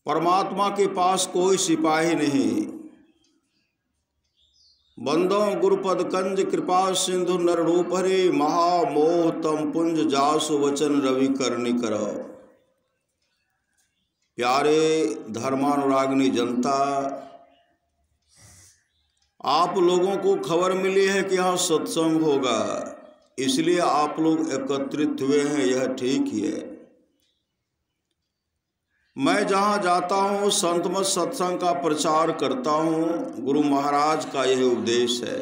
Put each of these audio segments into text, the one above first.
परमात्मा के पास कोई सिपाही नहीं। बंदो गुरुपद कंज कृपा सिंधु नर रूप हरे महामोह तम पुंज जासु वचन रवि करनी करो। प्यारे धर्मानुरागिनी जनता, आप लोगों को खबर मिली है कि यहाँ सत्संग होगा, इसलिए आप लोग एकत्रित हुए हैं, यह ठीक ही है। मैं जहाँ जाता हूँ संत मत सत्संग का प्रचार करता हूँ। गुरु महाराज का यह उपदेश है।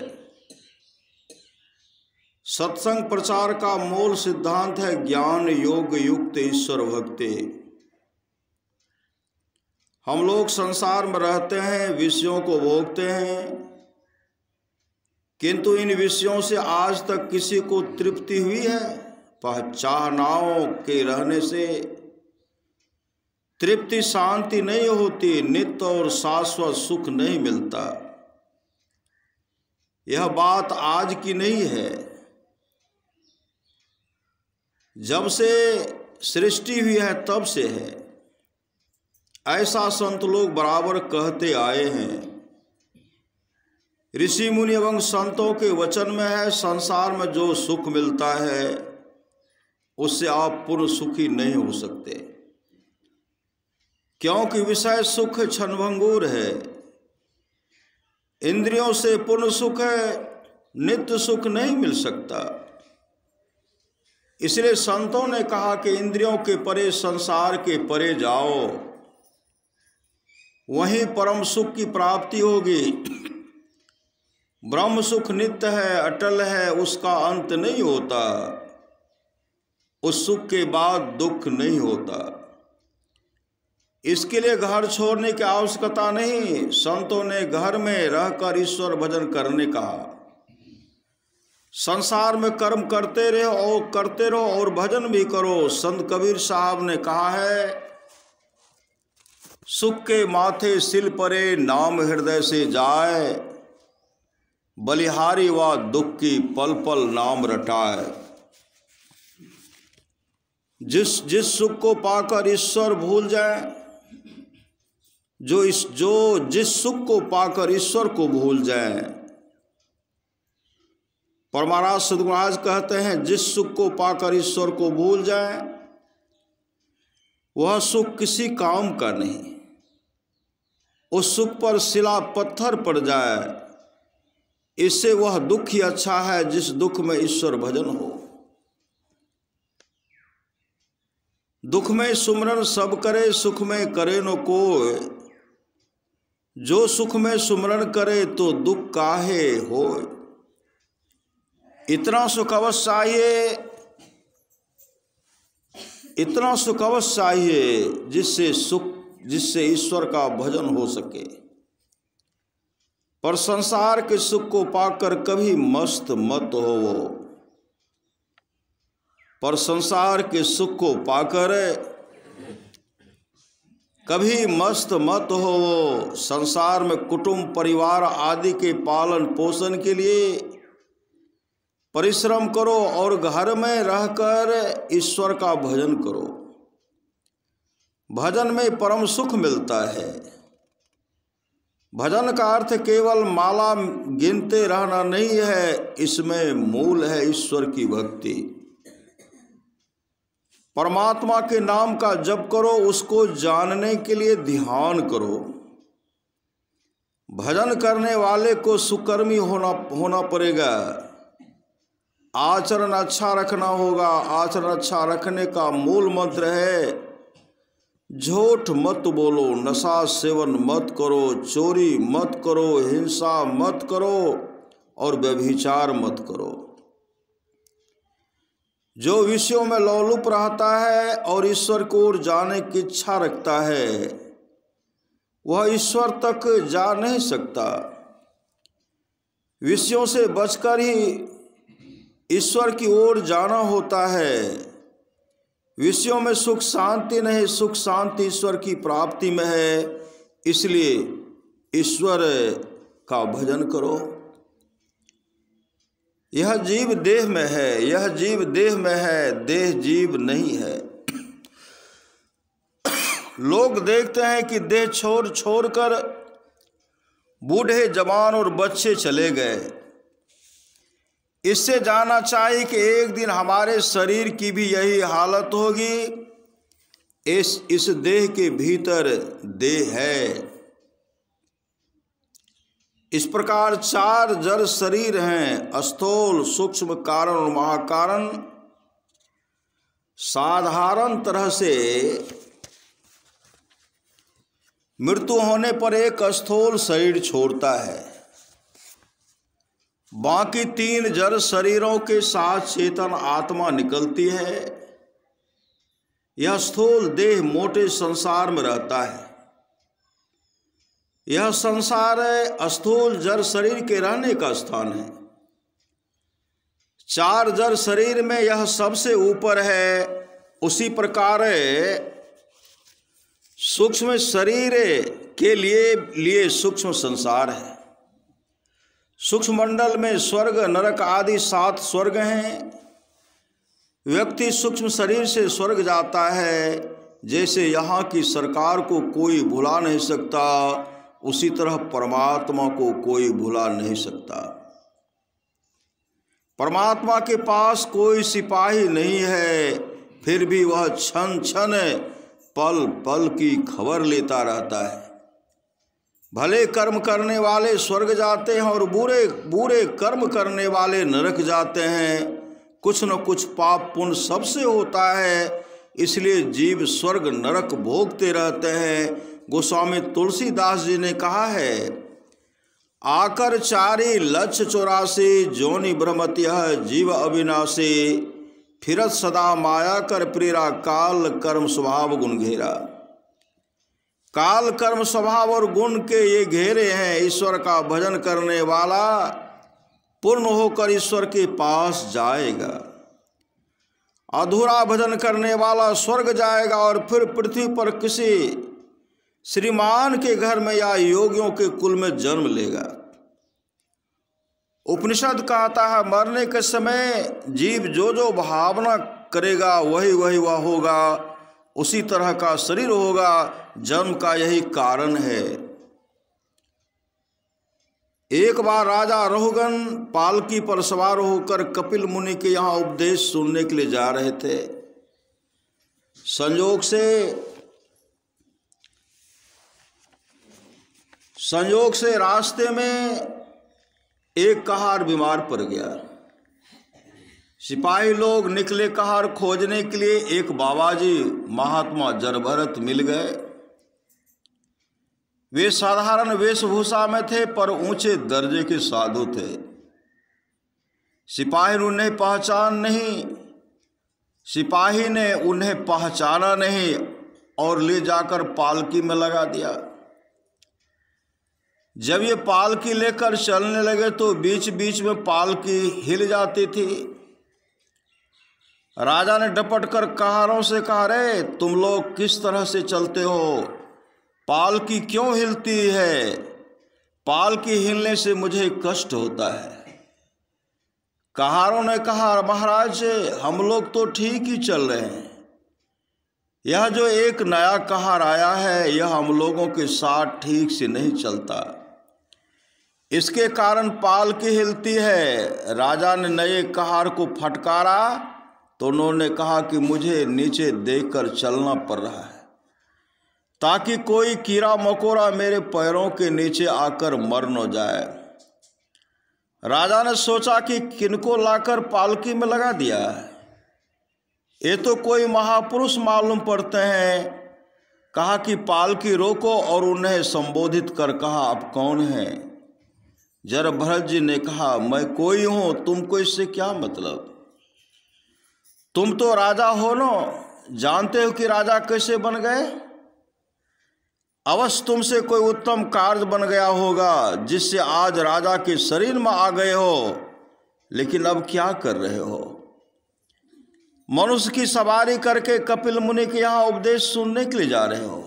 सत्संग प्रचार का मूल सिद्धांत है ज्ञान योग युक्त ईश्वर भक्ति। हम लोग संसार में रहते हैं, विषयों को भोगते हैं, किंतु इन विषयों से आज तक किसी को तृप्ति हुई है? पहचानाओं के रहने से तृप्ति शांति नहीं होती, नित्य और शाश्वत सुख नहीं मिलता। यह बात आज की नहीं है, जब से सृष्टि हुई है तब से है। ऐसा संत लोग बराबर कहते आए हैं। ऋषि मुनि एवं संतों के वचन में है, संसार में जो सुख मिलता है उससे आप पूर्ण सुखी नहीं हो सकते, क्योंकि विषय सुख क्षणभंगुर है। इंद्रियों से पूर्ण सुख है, नित्य सुख नहीं मिल सकता। इसलिए संतों ने कहा कि इंद्रियों के परे, संसार के परे जाओ, वहीं परम सुख की प्राप्ति होगी। ब्रह्म सुख नित्य है, अटल है, उसका अंत नहीं होता। उस सुख के बाद दुख नहीं होता। इसके लिए घर छोड़ने की आवश्यकता नहीं। संतों ने घर में रहकर ईश्वर भजन करने कहा। संसार में कर्म करते रहो और भजन भी करो। संत कबीर साहब ने कहा है, सुख के माथे सिल परे, नाम हृदय से जाए, बलिहारी व दुख की पल पल नाम रटाए। जिस सुख को पाकर ईश्वर भूल जाए, जिस सुख को पाकर ईश्वर को भूल जाए। परमाराज सद्गुरु महाराज कहते हैं, जिस सुख को पाकर ईश्वर को भूल जाए वह सुख किसी काम का नहीं। उस सुख पर शिला पत्थर पड़ जाए, इससे वह दुख ही अच्छा है जिस दुख में ईश्वर भजन हो। दुख में सुमरन सब करे, सुख में करे न कोय। जो सुख में सुमरन करे तो दुख काहे होय। इतना सुख अवश्य चाहिए, इतना सुख अवश्य चाहिए जिससे ईश्वर का भजन हो सके। पर संसार के सुख को पाकर कभी मस्त मत हो। पर संसार के सुख को पाकर कभी मस्त मत हो। संसार में कुटुंब परिवार आदि के पालन पोषण के लिए परिश्रम करो और घर में रहकर ईश्वर का भजन करो। भजन में परम सुख मिलता है। भजन का अर्थ केवल माला गिनते रहना नहीं है, इसमें मूल है ईश्वर की भक्ति। परमात्मा के नाम का जप करो, उसको जानने के लिए ध्यान करो। भजन करने वाले को सुकर्मी होना पड़ेगा। आचरण अच्छा रखना होगा। आचरण अच्छा रखने का मूल मंत्र है, झूठ मत बोलो, नशा सेवन मत करो, चोरी मत करो, हिंसा मत करो और व्यभिचार मत करो। जो विषयों में लोलुप रहता है और ईश्वर को ओर जाने की इच्छा रखता है, वह ईश्वर तक जा नहीं सकता। विषयों से बचकर ही ईश्वर की ओर जाना होता है। विषयों में सुख शांति नहीं, सुख शांति ईश्वर की प्राप्ति में है। इसलिए ईश्वर का भजन करो। यह जीव देह में है, यह जीव देह में है, देह जीव नहीं है। लोग देखते हैं कि देह छोड़ छोड़ कर बूढ़े, जवान और बच्चे चले गए। इससे जानना चाहिए कि एक दिन हमारे शरीर की भी यही हालत होगी। इस देह के भीतर देह है। इस प्रकार 4 जड़ शरीर हैं: स्थूल, सूक्ष्म, कारण और महाकारण। साधारण तरह से मृत्यु होने पर एक स्थूल शरीर छोड़ता है, बाकी 3 जड़ शरीरों के साथ चेतन आत्मा निकलती है। यह स्थूल देह मोटे संसार में रहता है। यह संसार स्थूल जड़ शरीर के रहने का स्थान है। 4 जड़ शरीर में यह सबसे ऊपर है। उसी प्रकार सूक्ष्म शरीर के लिए सूक्ष्म संसार है। सूक्ष्म मंडल में स्वर्ग, नरक आदि 7 स्वर्ग हैं। व्यक्ति सूक्ष्म शरीर से स्वर्ग जाता है। जैसे यहाँ की सरकार को कोई भुला नहीं सकता, उसी तरह परमात्मा को कोई भुला नहीं सकता। परमात्मा के पास कोई सिपाही नहीं है, फिर भी वह क्षण क्षण पल पल की खबर लेता रहता है। भले कर्म करने वाले स्वर्ग जाते हैं और बुरे कर्म करने वाले नरक जाते हैं। कुछ न कुछ पाप पुण्य सबसे होता है, इसलिए जीव स्वर्ग नरक भोगते रहते हैं। गोस्वामी तुलसीदास जी ने कहा है, आकर 4 लक्ष 84 जोनि भ्रमत यह जीव अविनाशी, फिरत सदा माया कर प्रेरा काल कर्म स्वभाव गुण घेरा। काल कर्म स्वभाव और गुण के ये घेरे हैं। ईश्वर का भजन करने वाला पूर्ण होकर ईश्वर के पास जाएगा। अधूरा भजन करने वाला स्वर्ग जाएगा और फिर पृथ्वी पर किसी श्रीमान के घर में या योगियों के कुल में जन्म लेगा। उपनिषद कहता है, मरने के समय जीव जो भावना करेगा वही वह होगा, उसी तरह का शरीर होगा। जन्म का यही कारण है। एक बार राजा रहुगन पालकी पर सवार होकर कपिल मुनि के यहाँ उपदेश सुनने के लिए जा रहे थे। संयोग से रास्ते में एक कहार बीमार पड़ गया। सिपाही लोग निकले कहार खोजने के लिए। एक बाबाजी महात्मा जरभरत मिल गए। वे साधारण वेशभूषा में थे पर ऊंचे दर्जे के साधु थे। सिपाही ने उन्हें पहचाना नहीं और ले जाकर पालकी में लगा दिया। जब ये पालकी लेकर चलने लगे तो बीच बीच में पालकी हिल जाती थी। राजा ने डपट कर कहारों से कहा, रे तुम लोग किस तरह से चलते हो? पालकी क्यों हिलती है? पालकी हिलने से मुझे कष्ट होता है। कहारों ने कहा, महाराज हम लोग तो ठीक ही चल रहे हैं। यह जो एक नया कहार आया है यह हम लोगों के साथ ठीक से नहीं चलता, इसके कारण पालकी हिलती है। राजा ने नए कहार को फटकारा तो उन्होंने कहा कि मुझे नीचे देखकर चलना पड़ रहा है ताकि कोई कीड़ा मकोड़ा मेरे पैरों के नीचे आकर मर न जाए। राजा ने सोचा कि किनको लाकर पालकी में लगा दिया है, ये तो कोई महापुरुष मालूम पड़ते हैं। कहा कि पालकी रोको और उन्हें संबोधित कर कहा, आप कौन हैं? जरभरत जी ने कहा, मैं कोई हूं, तुमको इससे क्या मतलब? तुम तो राजा हो न, जानते हो कि राजा कैसे बन गए? अवश्य तुमसे कोई उत्तम कार्य बन गया होगा जिससे आज राजा के शरीर में आ गए हो, लेकिन अब क्या कर रहे हो? मनुष्य की सवारी करके कपिल मुनि के यहाँ उपदेश सुनने के लिए जा रहे हो।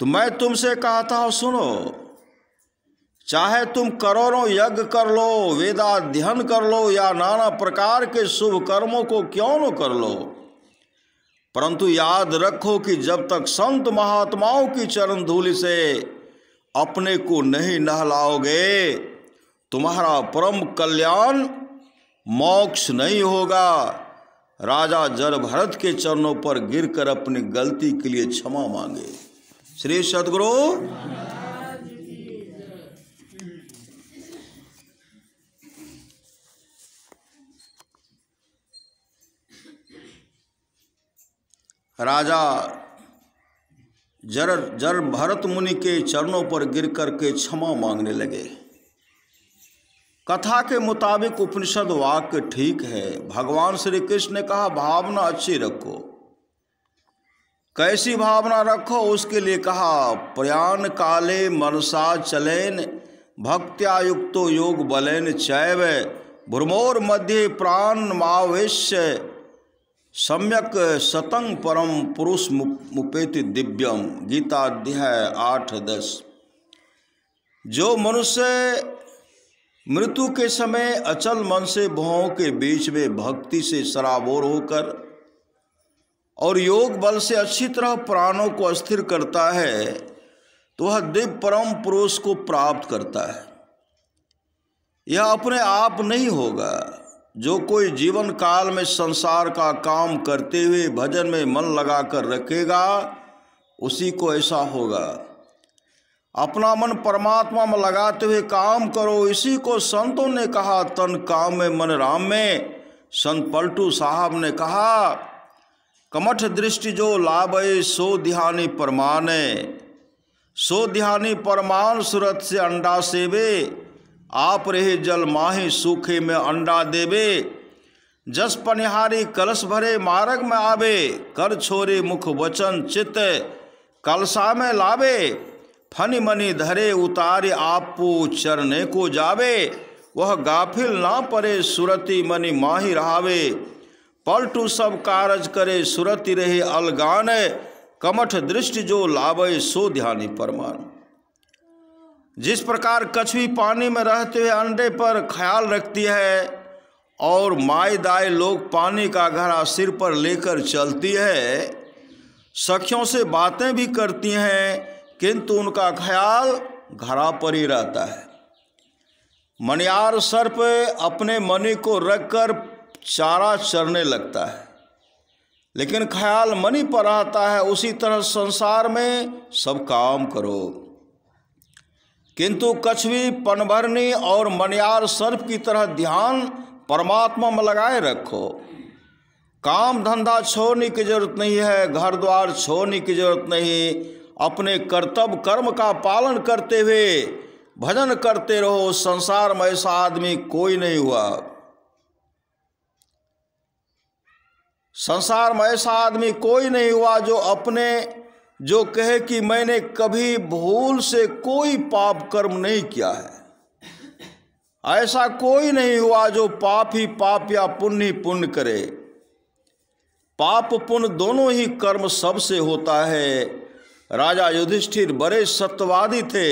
तो मैं तुमसे कहता हूं, सुनो, चाहे तुम करोड़ों यज्ञ कर लो, वेदाध्ययन कर लो या नाना प्रकार के शुभ कर्मों को क्यों न कर लो, परंतु याद रखो कि जब तक संत महात्माओं की चरण धूलि से अपने को नहीं नहलाओगे, तुम्हारा परम कल्याण मोक्ष नहीं होगा। राजा जर भरत के चरणों पर गिरकर अपनी गलती के लिए क्षमा मांगे। श्री सद्गुरु। राजा जर भरत मुनि के चरणों पर गिर करके क्षमा मांगने लगे। कथा के मुताबिक उपनिषद वाक्य ठीक है। भगवान श्री कृष्ण ने कहा भावना अच्छी रखो। कैसी भावना रखो? उसके लिए कहा प्रयाण काले मनसा चलेन भक्त्या युक्तो योग बलेन चैव भ्रमोर मध्य प्राण मावेश्य सम्यक सतंग परम पुरुष मुपेति दिव्यम। गीता अध्याय 8-10। जो मनुष्य मृत्यु के समय अचल मन से भवों के बीच में भक्ति से सराबोर होकर और योग बल से अच्छी तरह प्राणों को अस्थिर करता है, तो वह दिव्य परम पुरुष को प्राप्त करता है। यह अपने आप नहीं होगा। जो कोई जीवन काल में संसार का काम करते हुए भजन में मन लगाकर रखेगा, उसी को ऐसा होगा। अपना मन परमात्मा में लगाते हुए काम करो, इसी को संतों ने कहा तन काम में मन राम में। संत पलटू साहब ने कहा कमठ दृष्टि जो लाभे सो ध्यानी परमाने, सो ध्यानी परमान सुरत से अंडा सेवे, आप रहे जल माही सूखे में अंडा देवे, जस पनिहारी कलश भरे मार्ग में आवे, कर छोरे मुख वचन चित्त कलसा में लावे, फनि मनि धरे उतारे आपू चरने को जावे, वह गाफिल ना परे सुरति मनि माही रहावे, पलटू सब कारज करे सुरति रहे अलगान, कमठ दृष्टि जो लावे सो ध्यानी परमान। जिस प्रकार कछुई पानी में रहते हुए अंडे पर ख्याल रखती है और माई दाई लोग पानी का घड़ा सिर पर लेकर चलती है, सखियों से बातें भी करती हैं, किंतु उनका ख्याल घड़ा पर ही रहता है। मनियार सर्प अपने मणि को रखकर चारा चरने लगता है, लेकिन ख्याल मणि पर आता है। उसी तरह संसार में सब काम करो, किंतु कछुई पनभरनी और मनियार सर्प की तरह ध्यान परमात्मा में लगाए रखो। काम धंधा छोड़ने की जरूरत नहीं है, घर द्वार छोड़ने की जरूरत नहीं। अपने कर्तव्य कर्म का पालन करते हुए भजन करते रहो। संसार में ऐसा आदमी कोई नहीं हुआ। संसार में ऐसा आदमी कोई नहीं हुआ जो कहे कि मैंने कभी भूल से कोई पाप कर्म नहीं किया है। ऐसा कोई नहीं हुआ जो पाप ही पाप या पुण्य ही पुण्य करे। पाप पुण्य दोनों ही कर्म सबसे होता है। राजा युधिष्ठिर बड़े सत्यवादी थे।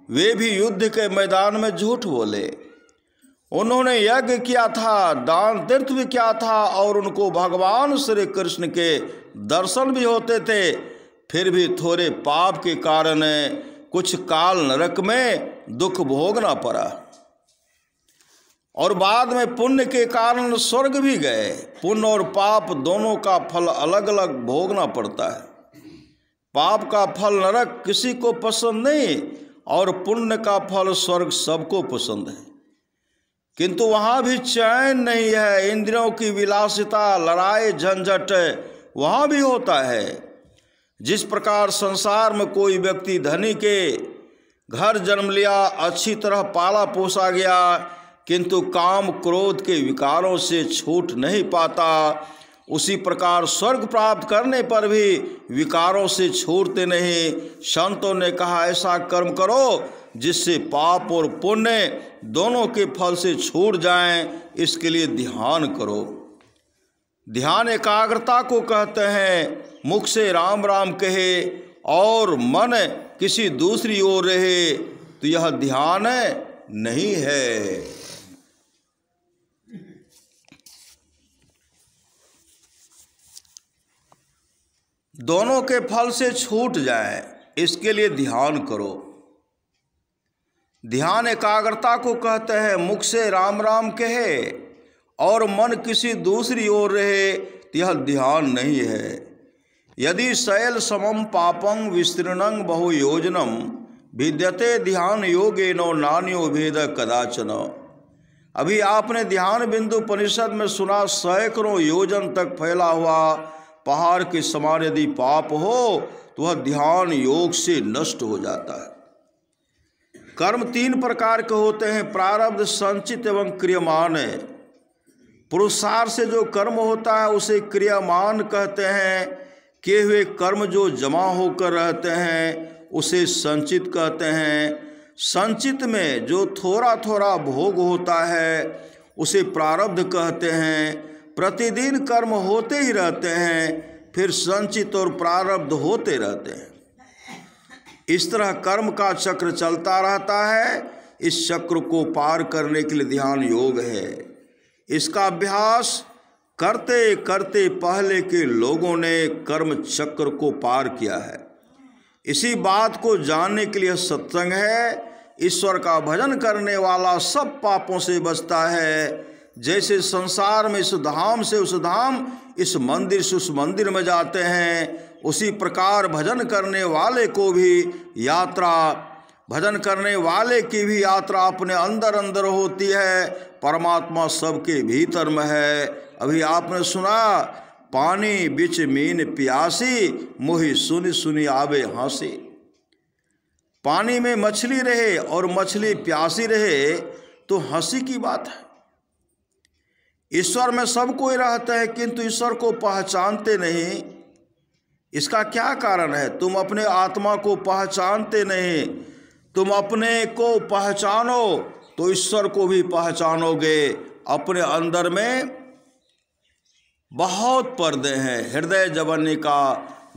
वे भी युद्ध के मैदान में झूठ बोले। उन्होंने यज्ञ किया था, दान तीर्थ भी किया था और उनको भगवान श्री कृष्ण के दर्शन भी होते थे। फिर भी थोड़े पाप के कारण कुछ काल नरक में दुख भोगना पड़ा और बाद में पुण्य के कारण स्वर्ग भी गए। पुण्य और पाप दोनों का फल अलग अलग भोगना पड़ता है। पाप का फल नरक किसी को पसंद नहीं और पुण्य का फल स्वर्ग सबको पसंद है, किंतु वहाँ भी चैन नहीं है। इंद्रियों की विलासिता, लड़ाई झंझट वहाँ भी होता है। जिस प्रकार संसार में कोई व्यक्ति धनी के घर जन्म लिया, अच्छी तरह पाला पोसा गया, किंतु काम क्रोध के विकारों से छूट नहीं पाता, उसी प्रकार स्वर्ग प्राप्त करने पर भी विकारों से छूटते नहीं। संतों ने कहा ऐसा कर्म करो जिससे पाप और पुण्य दोनों के फल से छूट जाएं। इसके लिए ध्यान करो। ध्यान एकाग्रता को कहते हैं। मुख से राम राम कहे और मन किसी दूसरी ओर रहे तो यह ध्यान नहीं है। दोनों के फल से छूट जाएं, इसके लिए ध्यान करो। ध्यान एकाग्रता को कहते हैं। मुख से राम राम कहे और मन किसी दूसरी ओर रहे तो यह ध्यान नहीं है। यदि शैल समम पापं विस्तृणं बहुयोजनम विद्यते ध्यान योगेनो नान्यो भेद कदाचन। अभी आपने ध्यान बिंदु उपनिषद में सुना, सैकड़ों योजन तक फैला हुआ पहाड़ के समान यदि पाप हो तो वह ध्यान योग से नष्ट हो जाता है। कर्म 3 प्रकार के होते हैं, प्रारब्ध, संचित एवं क्रियमान। पुरुषार्थ से जो कर्म होता है उसे क्रियमान कहते हैं। किए हुए कर्म जो जमा होकर रहते हैं उसे संचित कहते हैं। संचित में जो थोड़ा थोड़ा भोग होता है उसे प्रारब्ध कहते हैं। प्रतिदिन कर्म होते ही रहते हैं, फिर संचित और प्रारब्ध होते रहते हैं। इस तरह कर्म का चक्र चलता रहता है। इस चक्र को पार करने के लिए ध्यान योग है। इसका अभ्यास करते करते पहले के लोगों ने कर्म चक्र को पार किया है। इसी बात को जानने के लिए सत्संग है। ईश्वर का भजन करने वाला सब पापों से बचता है। जैसे संसार में इस धाम से उस धाम, इस मंदिर से उस मंदिर में जाते हैं, उसी प्रकार भजन करने वाले को भी यात्रा, भजन करने वाले की भी यात्रा अपने अंदर अंदर होती है। परमात्मा सबके भीतर में है। अभी आपने सुना, पानी बिच मीन प्यासी मोहि सुनि सुनि आवे हंसी। पानी में मछली रहे और मछली प्यासी रहे तो हंसी की बात है। ईश्वर में सब कोई रहते हैं किंतु ईश्वर को पहचानते नहीं। इसका क्या कारण है? तुम अपने आत्मा को पहचानते नहीं। तुम अपने को पहचानो तो ईश्वर को भी पहचानोगे। अपने अंदर में बहुत पर्दे हैं। हृदय जवनी का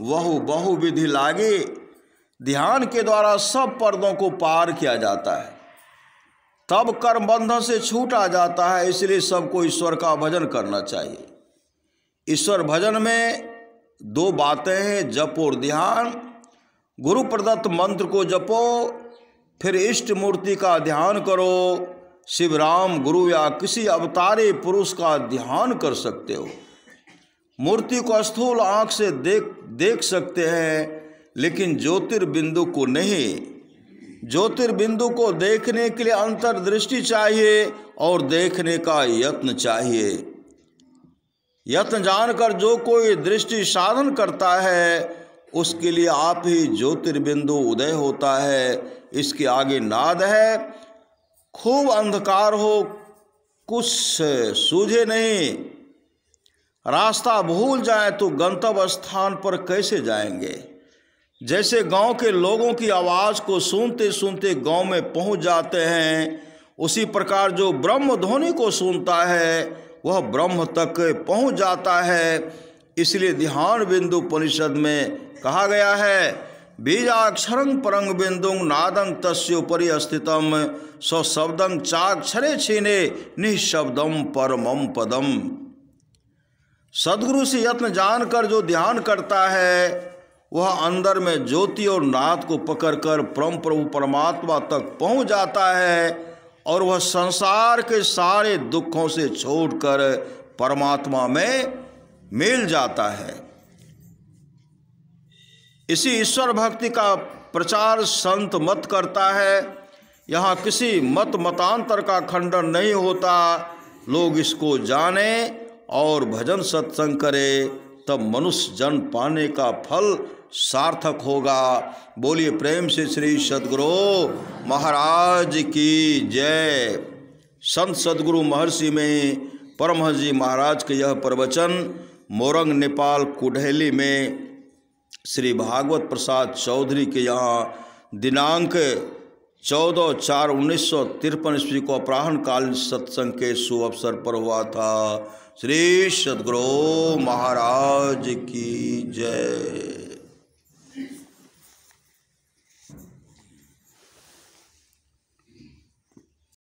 वहु बहु विधि लागे। ध्यान के द्वारा सब पर्दों को पार किया जाता है, तब कर्म बंधन से छूटा जाता है। इसलिए सबको ईश्वर का भजन करना चाहिए। ईश्वर भजन में 2 बातें हैं, जप और ध्यान। गुरु प्रदत्त मंत्र को जपो, फिर इष्ट मूर्ति का ध्यान करो। शिव, राम, गुरु या किसी अवतारे पुरुष का ध्यान कर सकते हो। मूर्ति को स्थूल आँख से देख सकते हैं, लेकिन ज्योतिर्बिंदु को नहीं। ज्योतिर्बिंदु को देखने के लिए अंतर्दृष्टि चाहिए और देखने का यत्न चाहिए। यत्न जानकर जो कोई दृष्टि साधन करता है उसके लिए आप ही ज्योतिर्बिंदु उदय होता है। इसके आगे नाद है। खूब अंधकार हो, कुछ सूझे नहीं, रास्ता भूल जाए तो गंतव्य स्थान पर कैसे जाएंगे? जैसे गांव के लोगों की आवाज़ को सुनते सुनते गांव में पहुंच जाते हैं, उसी प्रकार जो ब्रह्म ध्वनि को सुनता है वह ब्रह्म तक पहुंच जाता है। इसलिए ध्यान बिंदु उपनिषद में कहा गया है, बीजाक्षरं परं बिंदुं नादं तस्योपरि स्थितम स्वशब्दं चाक्षरे छीने निःशब्दं परमं पदम। सद्गुरु से यत्न जानकर जो ध्यान करता है वह अंदर में ज्योति और नाद को पकड़कर परम प्रभु परमात्मा तक पहुंच जाता है और वह संसार के सारे दुखों से छोड़कर परमात्मा में मिल जाता है। इसी ईश्वर भक्ति का प्रचार संत मत करता है। यहाँ किसी मतांतर का खंडन नहीं होता। लोग इसको जाने और भजन सत्संग करे, तब मनुष्य जन्म पाने का फल सार्थक होगा। बोलिए प्रेम से श्री सद्गुरु महाराज की जय। संत सद्गुरु महर्षि में परमहंस जी महाराज के यह प्रवचन मोरंग, नेपाल, कुढेली में श्री भागवत प्रसाद चौधरी के यहाँ दिनांक 14/4/1953 ईस्वी को अपराह्न कालीन सत्संग के शुभ अवसर पर हुआ था। श्री सद्गुरु महाराज की जय।